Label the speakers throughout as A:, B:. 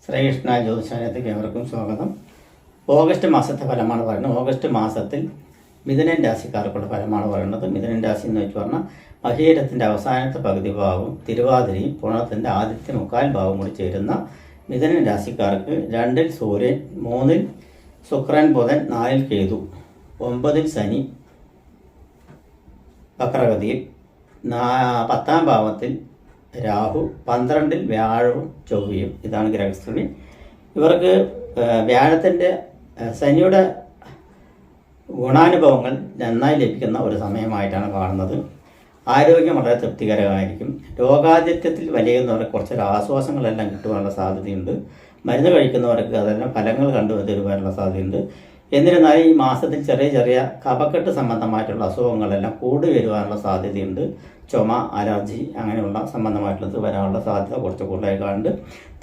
A: ശ്രീകൃഷ്ണ ജ്യോതിഷാലയത്തേക്ക് ഏവർക്കും സ്വാഗതം. ഓഗസ്റ്റ് മാസത്തെ ഫലമാണ് പറയുന്നത്. ഓഗസ്റ്റ് മാസത്തിൽ മിഥുനൻ രാശിക്കാർക്കുള്ള ഫലമാണ് പറയുന്നത്. മിഥുനൻ രാശി എന്ന് വെച്ച് പറഞ്ഞാൽ മഹീരത്തിൻ്റെ അവസാനത്തെ പകുതി ഭാവവും തിരുവാതിരയും പുണത്തിൻ്റെ ആദ്യത്തെ മുക്കാൽ ഭാവവും കൂടി ചേരുന്ന മിഥുനൻ രാശിക്കാർക്ക് 2-ൽ സൂര്യൻ, 3-ൽ ശുക്രൻ, ബുധൻ, 4-ൽ കേതു, 9-ൽ ശനി വക്രഗതിയിൽ, 10-ാം ഭാവത്തിൽ രാഹു, 12-ൽ വ്യാഴവും ചൊവ്വയും. ഇതാണ് ഗ്രഹസ്ഥിതി. ഇവർക്ക് വ്യാഴത്തിൻ്റെ ശനിയുടെ ഗുണാനുഭവങ്ങൾ നന്നായി ലഭിക്കുന്ന ഒരു സമയമായിട്ടാണ് കാണുന്നത്. ആരോഗ്യം വളരെ തൃപ്തികരമായിരിക്കും. രോഗാധിക്യത്തിൽ വലയുന്നവർക്ക് കുറച്ചൊരു ആശ്വാസങ്ങളെല്ലാം കിട്ടുവാനുള്ള സാധ്യതയുണ്ട്. മരുന്ന് കഴിക്കുന്നവർക്ക് അതെല്ലാം ഫലങ്ങൾ കണ്ടുവരുവാനുള്ള സാധ്യതയുണ്ട്. എന്നിരുന്നാലും ഈ മാസത്തിൽ ചെറിയ ചെറിയ കഫക്കെട്ട് സംബന്ധമായിട്ടുള്ള അസുഖങ്ങളെല്ലാം കൂടി വരുവാനുള്ള സാധ്യതയുണ്ട്. ചുമ, അലർജി അങ്ങനെയുള്ള സംബന്ധമായിട്ടുള്ളത് വരാനുള്ള സാധ്യത കുറച്ച് കൂടുതലായി കാണുന്നുണ്ട്.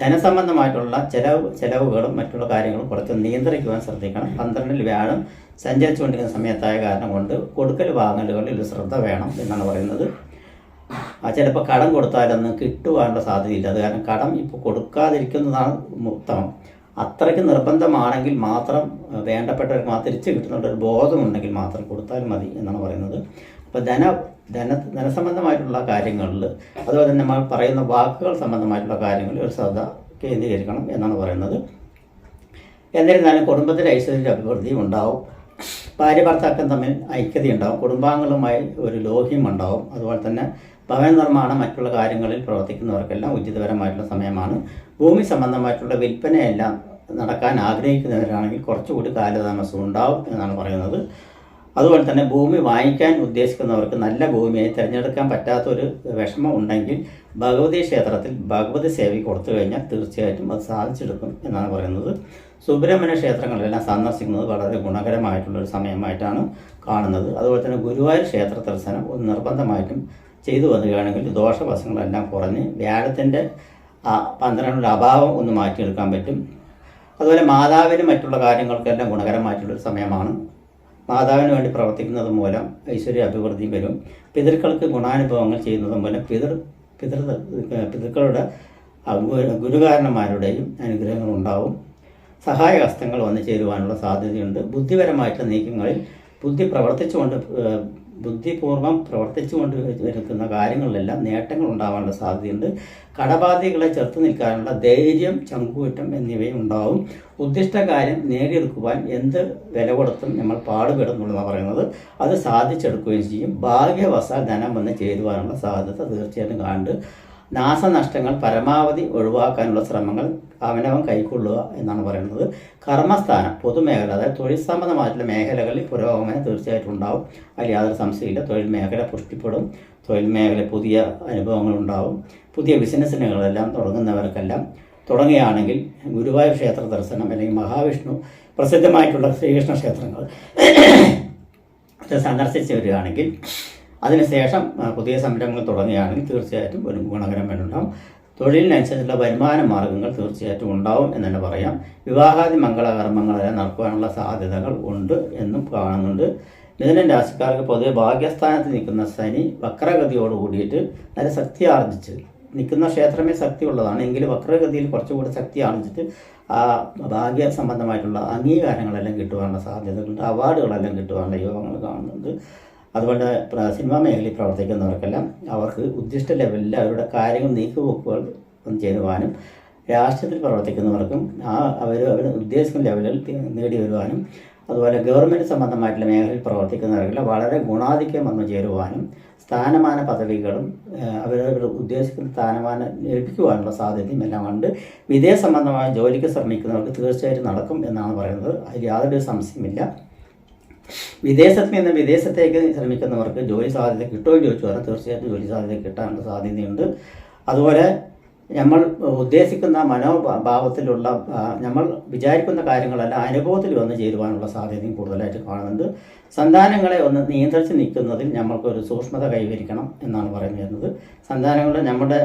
A: ധനസംബന്ധമായിട്ടുള്ള ചെലവുകളും മറ്റുള്ള കാര്യങ്ങളും കുറച്ച് നിയന്ത്രിക്കുവാൻ ശ്രദ്ധിക്കണം. 12-ൽ വ്യാഴം സഞ്ചരിച്ചുകൊണ്ടിരിക്കുന്ന സമയത്തായ കാരണം കൊണ്ട് കൊടുക്കൽ വാങ്ങലുകളിൽ ഒരു ശ്രദ്ധ വേണം എന്നാണ് പറയുന്നത്. ചിലപ്പോൾ കടം കൊടുത്താലൊന്നും കിട്ടുവാനുള്ള സാധ്യതയില്ല. അത് കാരണം കടം ഇപ്പോൾ കൊടുക്കാതിരിക്കുന്നതാണ് ഉത്തമം. അത്രയ്ക്ക് നിർബന്ധമാണെങ്കിൽ മാത്രം വേണ്ടപ്പെട്ടവർക്ക് തിരിച്ച് കിട്ടുന്നുള്ളൊരു ബോധമുണ്ടെങ്കിൽ മാത്രം കൊടുത്താൽ മതി എന്നാണ് പറയുന്നത്. അപ്പോൾ ധനസംബന്ധമായിട്ടുള്ള കാര്യങ്ങളിൽ, അതുപോലെ തന്നെ നമ്മൾ പറയുന്ന വാക്കുകൾ സംബന്ധമായിട്ടുള്ള കാര്യങ്ങളിൽ ഒരു ശ്രദ്ധ കേന്ദ്രീകരിക്കണം എന്നാണ് പറയുന്നത്. എന്നിരുന്നാലും കുടുംബത്തിൽ ഐശ്വര്യ അഭിവൃദ്ധി ഉണ്ടാവും. ഭാര്യ ഭർത്താക്കൾ തമ്മിൽ ഐക്യതയുണ്ടാവും. കുടുംബാംഗങ്ങളുമായി ഒരു ലോഹ്യം ഉണ്ടാവും. അതുപോലെ തന്നെ ഭവന നിർമ്മാണം മറ്റുള്ള കാര്യങ്ങളിൽ പ്രവർത്തിക്കുന്നവർക്കെല്ലാം ഉചിതപരമായിട്ടുള്ള സമയമാണ്. ഭൂമി സംബന്ധമായിട്ടുള്ള വിൽപ്പനയെല്ലാം നടക്കാൻ ആഗ്രഹിക്കുന്നവരാണെങ്കിൽ കുറച്ചുകൂടി കാലതാമസം ഉണ്ടാവും എന്നാണ് പറയുന്നത്. അതുപോലെ തന്നെ ഭൂമി വാങ്ങിക്കാൻ ഉദ്ദേശിക്കുന്നവർക്ക് നല്ല ഭൂമിയെ തിരഞ്ഞെടുക്കാൻ പറ്റാത്തൊരു വിഷമം ഉണ്ടെങ്കിൽ ഭഗവതി ക്ഷേത്രത്തിൽ ഭഗവതി സേവയ്ക്ക് കൊടുത്തു കഴിഞ്ഞാൽ തീർച്ചയായിട്ടും അത് സാധിച്ചെടുക്കും എന്നാണ് പറയുന്നത്. സുബ്രഹ്മണ്യ ക്ഷേത്രങ്ങളിലെല്ലാം സന്ദർശിക്കുന്നത് വളരെ ഗുണകരമായിട്ടുള്ളൊരു സമയമായിട്ടാണ് കാണുന്നത്. അതുപോലെ തന്നെ ഗുരുവായൂർ ക്ഷേത്ര ദർശനം ഒന്ന് നിർബന്ധമായിട്ടും ചെയ്തു വരികയാണെങ്കിൽ ദോഷവശങ്ങളെല്ലാം കുറഞ്ഞ് വ്യാഴത്തിൻ്റെ 12-ന്റെ അഭാവം ഒന്ന് മാറ്റിയെടുക്കാൻ പറ്റും. അതുപോലെ മാതാവിന് മറ്റുള്ള കാര്യങ്ങൾക്കെല്ലാം ഗുണകരമായിട്ടുള്ളൊരു സമയമാണ്. മാതാവിന് വേണ്ടി പ്രവർത്തിക്കുന്നത് മൂലം ഐശ്വര്യ അഭിവൃദ്ധി വരും. പിതൃക്കൾക്ക് ഗുണാനുഭവങ്ങൾ ചെയ്യുന്നത് മൂലം പിതൃക്കളുടെ ഗുരുകാരണന്മാരുടെയും അനുഗ്രഹങ്ങൾ ഉണ്ടാവും. സഹായഹസ്തങ്ങൾ വന്നു ചേരുവാനുള്ള സാധ്യതയുണ്ട്. ബുദ്ധിപരമായിട്ടുള്ള നീക്കങ്ങളിൽ ബുദ്ധിപൂർവ്വം പ്രവർത്തിച്ചുകൊണ്ട് വരുന്ന കാര്യങ്ങളിലെല്ലാം നേട്ടങ്ങൾ ഉണ്ടാവാനുള്ള സാധ്യതയുണ്ട്. കടബാധ്യതകളെ ചെറുത്ത് നിൽക്കാനുള്ള ധൈര്യം, ചങ്കൂറ്റം എന്നിവയും ഉണ്ടാവും. ഉദ്ദിഷ്ട കാര്യം നേടിയെടുക്കുവാൻ എന്ത് വില കൊടുത്തും നമ്മൾ പാടുപെടും എന്നുള്ളതാണ് പറയുന്നത്. അത് സാധിച്ചെടുക്കുകയും ചെയ്യും. ഭാഗ്യവശാൽ ധനം വന്ന് ചേരുവാനുള്ള സാധ്യത തീർച്ചയായിട്ടും കാണുന്നുണ്ട്. നാശനഷ്ടങ്ങൾ പരമാവധി ഒഴിവാക്കാനുള്ള ശ്രമങ്ങൾ അവനവൻ കൈക്കൊള്ളുക എന്നാണ് പറയുന്നത്. കർമ്മസ്ഥാനം, പൊതുമേഖല, അതായത് തൊഴിൽ സംബന്ധമായിട്ടുള്ള മേഖലകളിൽ പുരോഗമനം തീർച്ചയായിട്ടും ഉണ്ടാവും. അതിൽ യാതൊരു സംശയമില്ല. തൊഴിൽ മേഖല പുഷ്ടിപ്പെടും. തൊഴിൽ മേഖല പുതിയ അനുഭവങ്ങൾ ഉണ്ടാവും. പുതിയ ബിസിനസ്സിനുകളെല്ലാം തുടങ്ങുന്നവർക്കെല്ലാം തുടങ്ങുകയാണെങ്കിൽ ഗുരുവായൂർ ക്ഷേത്ര ദർശനം അല്ലെങ്കിൽ മഹാവിഷ്ണു പ്രസിദ്ധമായിട്ടുള്ള ശ്രീകൃഷ്ണ ക്ഷേത്രങ്ങൾ സന്ദർശിച്ച് വരികയാണെങ്കിൽ, അതിനുശേഷം പുതിയ സംരംഭങ്ങൾ തുടങ്ങുകയാണെങ്കിൽ തീർച്ചയായിട്ടും ഒരു ഗുണകരമായിട്ടുണ്ടാകും. തൊഴിലിനനുസരിച്ചുള്ള വരുമാന മാർഗങ്ങൾ തീർച്ചയായിട്ടും ഉണ്ടാവും എന്ന് തന്നെ പറയാം. വിവാഹാദി മംഗളകർമ്മങ്ങളെല്ലാം നടക്കുവാനുള്ള സാധ്യതകൾ ഉണ്ട് എന്നും കാണുന്നുണ്ട്. മിഥുനൻ രാശിക്കാർക്ക് പൊതുവെ ഭാഗ്യസ്ഥാനത്ത് നിൽക്കുന്ന ശനി വക്രഗതിയോട് കൂടിയിട്ട് നല്ല ശക്തി ആർജിച്ച് നിൽക്കുന്ന ക്ഷേത്രമേ ശക്തിയുള്ളതാണ്. എങ്കിലും വക്രഗതിയിൽ കുറച്ചുകൂടി ശക്തി ആർജിച്ചിട്ട് ആ ഭാഗ്യ സംബന്ധമായിട്ടുള്ള അംഗീകാരങ്ങളെല്ലാം കിട്ടുവാനുള്ള സാധ്യതകളുണ്ട്. അവാർഡുകളെല്ലാം കിട്ടുവാനുള്ള യോഗങ്ങൾ കാണുന്നുണ്ട്. അതുപോലെ സിനിമാ മേഖലയിൽ പ്രവർത്തിക്കുന്നവർക്കെല്ലാം അവർക്ക് ഉദ്ദിഷ്ട ലെവലിൽ അവരുടെ കാര്യങ്ങൾ നീക്കുപോക്കുകൾ ചെയ്യുവാനും, രാഷ്ട്രീയത്തിൽ പ്രവർത്തിക്കുന്നവർക്കും അവർ ഉദ്ദേശിക്കുന്ന ലെവലിൽ നേടി വരുവാനും, അതുപോലെ ഗവൺമെൻറ് സംബന്ധമായിട്ടുള്ള മേഖലയിൽ പ്രവർത്തിക്കുന്നവർക്കെല്ലാം വളരെ ഗുണാധിക്യം വന്നു ചേരുവാനും, സ്ഥാനമാന പദവികളും അവരവർ ഉദ്ദേശിക്കുന്ന സ്ഥാനമാനം ലഭിക്കുവാനുള്ള സാധ്യതയും എല്ലാം ഉണ്ട്. വിദേശ സംബന്ധമായ ജോലിക്ക് ശ്രമിക്കുന്നവർക്ക് തീർച്ചയായിട്ടും നടക്കും എന്നാണ് പറയുന്നത്. അതിൽ യാതൊരു സംശയമില്ല. വിദേശത്ത് നിന്ന് വിദേശത്തേക്ക് ശ്രമിക്കുന്നവർക്ക് ജോലി സാധ്യത കിട്ടുമെന്ന് ചോദിച്ചു പറഞ്ഞാൽ തീർച്ചയായിട്ടും ജോലി സാധ്യത കിട്ടാനുള്ള സാധ്യതയുണ്ട്. അതുപോലെ നമ്മൾ ഉദ്ദേശിക്കുന്ന മനോഭാവത്തിലുള്ള നമ്മൾ വിചാരിക്കുന്ന കാര്യങ്ങളെല്ലാം അനുഭവത്തിൽ വന്ന് ചേരുവാനുള്ള സാധ്യതയും കൂടുതലായിട്ട് കാണുന്നുണ്ട്. സന്താനങ്ങളെ ഒന്ന് നിയന്ത്രിച്ച് നിൽക്കുന്നതിൽ നമ്മൾക്കൊരു സൂക്ഷ്മത കൈവരിക്കണം എന്നാണ് പറയുന്നത്. സന്താനങ്ങളെ നമ്മുടെ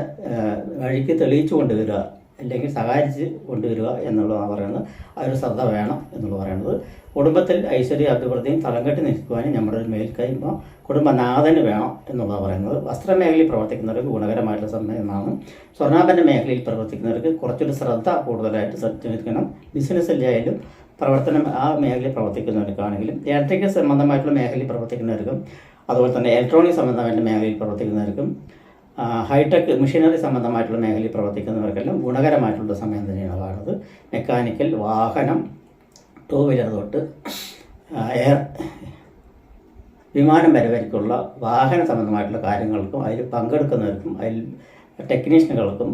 A: വഴിക്ക് തെളിയിച്ചു കൊണ്ടുവരിക അല്ലെങ്കിൽ സഹായിച്ച് കൊണ്ടുവരിക എന്നുള്ളതാണ് പറയുന്നത്. ആ ഒരു ശ്രദ്ധ വേണം എന്നുള്ള പറയുന്നത്. കുടുംബത്തിൽ ഐശ്വര്യ അഭിവൃദ്ധിയും തളം കെട്ടി നിൽക്കുവാനും നമ്മുടെ ഒരു മേൽക്കൈമ കുടുംബനാഥന് വേണം എന്നുള്ളതാണ് പറയുന്നത്. വസ്ത്രമേഖലയിൽ പ്രവർത്തിക്കുന്നവർക്ക് ഗുണകരമായിട്ടുള്ള സമയമാണ്. സ്വർണ്ണാഭരണ മേഖലയിൽ പ്രവർത്തിക്കുന്നവർക്ക് കുറച്ചൊരു ശ്രദ്ധ കൂടുതലായിട്ട് ശ്രദ്ധിക്കണം. ബിസിനസ്സിലായാലും പ്രവർത്തനം ആ മേഖലയിൽ പ്രവർത്തിക്കുന്നവർക്കാണെങ്കിലും ഇലക്ട്രിക്കൽ സംബന്ധമായിട്ടുള്ള മേഖലയിൽ പ്രവർത്തിക്കുന്നവർക്കും അതുപോലെ തന്നെ ഇലക്ട്രോണിക് സംബന്ധമായിട്ടുള്ള മേഖലയിൽ പ്രവർത്തിക്കുന്നവർക്കും ഹൈടെക് മെഷീനറി സംബന്ധമായിട്ടുള്ള മേഖലയിൽ പ്രവർത്തിക്കുന്നവർക്കെല്ലാം ഗുണകരമായിട്ടുള്ള സമയം തന്നെയാണ് കാണുന്നത്. മെക്കാനിക്കൽ, വാഹനം, ടൂ വീലർ തൊട്ട് വിമാനം വരെക്കുള്ള വാഹന സംബന്ധമായിട്ടുള്ള കാര്യങ്ങൾക്കും അതിൽ പങ്കെടുക്കുന്നവർക്കും അതിൽ ടെക്നീഷ്യനുകൾക്കും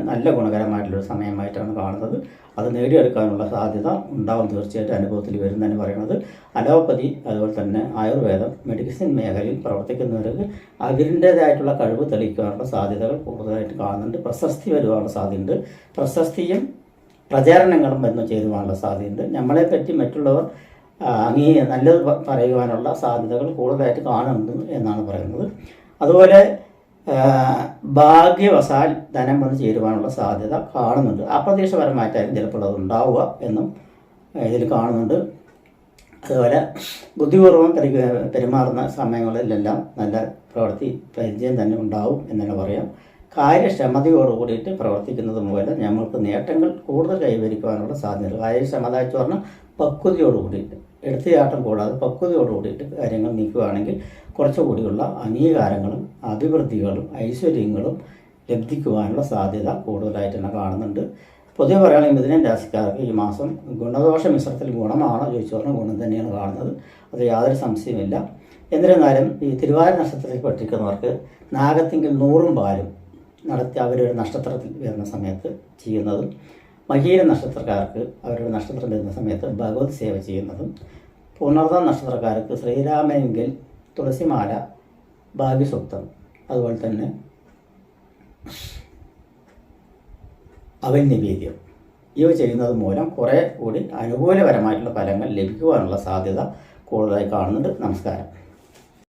A: നല്ല ഗുണകരമായിട്ടുള്ളൊരു സമയമായിട്ടാണ് കാണുന്നത്. അത് നേടിയെടുക്കാനുള്ള സാധ്യത ഉണ്ടാവും തീർച്ചയായിട്ടും അനുഭവത്തിൽ വരുന്നതെന്ന് പറയുന്നത്. അലോപ്പതി അതുപോലെ തന്നെ ആയുർവേദം, മെഡിസിൻ മേഖലയിൽ പ്രവർത്തിക്കുന്നവർക്ക് അവരുടേതായിട്ടുള്ള കഴിവ് തെളിയിക്കാനുള്ള സാധ്യതകൾ കൂടുതലായിട്ട് കാണുന്നുണ്ട്. പ്രശസ്തി വരുവാനുള്ള സാധ്യതയുണ്ട്. പ്രശസ്തിയും പ്രചാരണങ്ങളും വന്നു ചേരുവാനുള്ള സാധ്യതയുണ്ട്. നമ്മളെപ്പറ്റി മറ്റുള്ളവർ നല്ലത് പറയുവാനുള്ള സാധ്യതകൾ കൂടുതലായിട്ട് കാണുന്നുണ്ട് എന്നാണ് പറയുന്നത്. അതുപോലെ ഭാഗ്യവശാൽ ധനം വന്ന് ചേരുവാനുള്ള സാധ്യത കാണുന്നുണ്ട്. അപ്രതീക്ഷിതപരമായിട്ടായിരിക്കും ചിലപ്പോൾ അത് ഉണ്ടാവുക എന്നും ഇതിൽ കാണുന്നുണ്ട്. അതുപോലെ ബുദ്ധിപൂർവ്വം പെരുമാറുന്ന സമയങ്ങളിലെല്ലാം നല്ല പ്രവൃത്തി പരിചയം തന്നെ ഉണ്ടാവും എന്ന് പറയാം. കാര്യക്ഷമതയോട് കൂടിയിട്ട് പ്രവർത്തിക്കുന്നത് മൂലം നമ്മൾക്ക് നേട്ടങ്ങൾ കൂടുതൽ കൈവരിക്കുവാനുള്ള സാധ്യത. കാര്യക്ഷമത എന്ന് പറഞ്ഞാൽ പക്വതയോട് കൂടിയിട്ട്, എടുത്തുചാട്ടം കൂടാതെ പക്വതയോട് കൂടിയിട്ട് കാര്യങ്ങൾ നീക്കുകയാണെങ്കിൽ കുറച്ചുകൂടിയുള്ള അംഗീകാരങ്ങളും അഭിവൃദ്ധികളും ഐശ്വര്യങ്ങളും ലബ്ധിക്കുവാനുള്ള സാധ്യത കൂടുതലായിട്ട് തന്നെ കാണുന്നുണ്ട്. പൊതുവെ പറയുകയാണെങ്കിൽ മിഥുനം രാശിക്കാർക്ക് ഈ മാസം ഗുണദോഷ മിശ്രത്തിൽ ഗുണമാണോ ചോദിച്ചു പറഞ്ഞാൽ ഗുണം തന്നെയാണ് കാണുന്നത്. അത് യാതൊരു സംശയമില്ല. എന്നിരുന്നാലും ഈ തിരുവാതിര നക്ഷത്രത്തിൽ പെട്ടിരിക്കുന്നവർക്ക് നാഗത്തിങ്കിൽ 100 പാലും നടത്തി അവരൊരു നക്ഷത്രത്തിൽ വരുന്ന സമയത്ത് ചെയ്യുന്നതും, മകീര നക്ഷത്രക്കാർക്ക് അവരുടെ നക്ഷത്രം വരുന്ന സമയത്ത് ഭഗവത് സേവ ചെയ്യുന്നതും, പുണർദ നക്ഷത്രക്കാർക്ക് ശ്രീരാമനെങ്കിൽ തുളസിമാല, ഭാഗ്യസൂക്തം, അതുപോലെ തന്നെ അവൽ നിവേദ്യം ഇവ ചെയ്യുന്നത് മൂലം കുറേ കൂടി അനുകൂലപരമായിട്ടുള്ള ഫലങ്ങൾ ലഭിക്കുവാനുള്ള സാധ്യത കൂടുതലായി കാണുന്നുണ്ട്. നമസ്കാരം.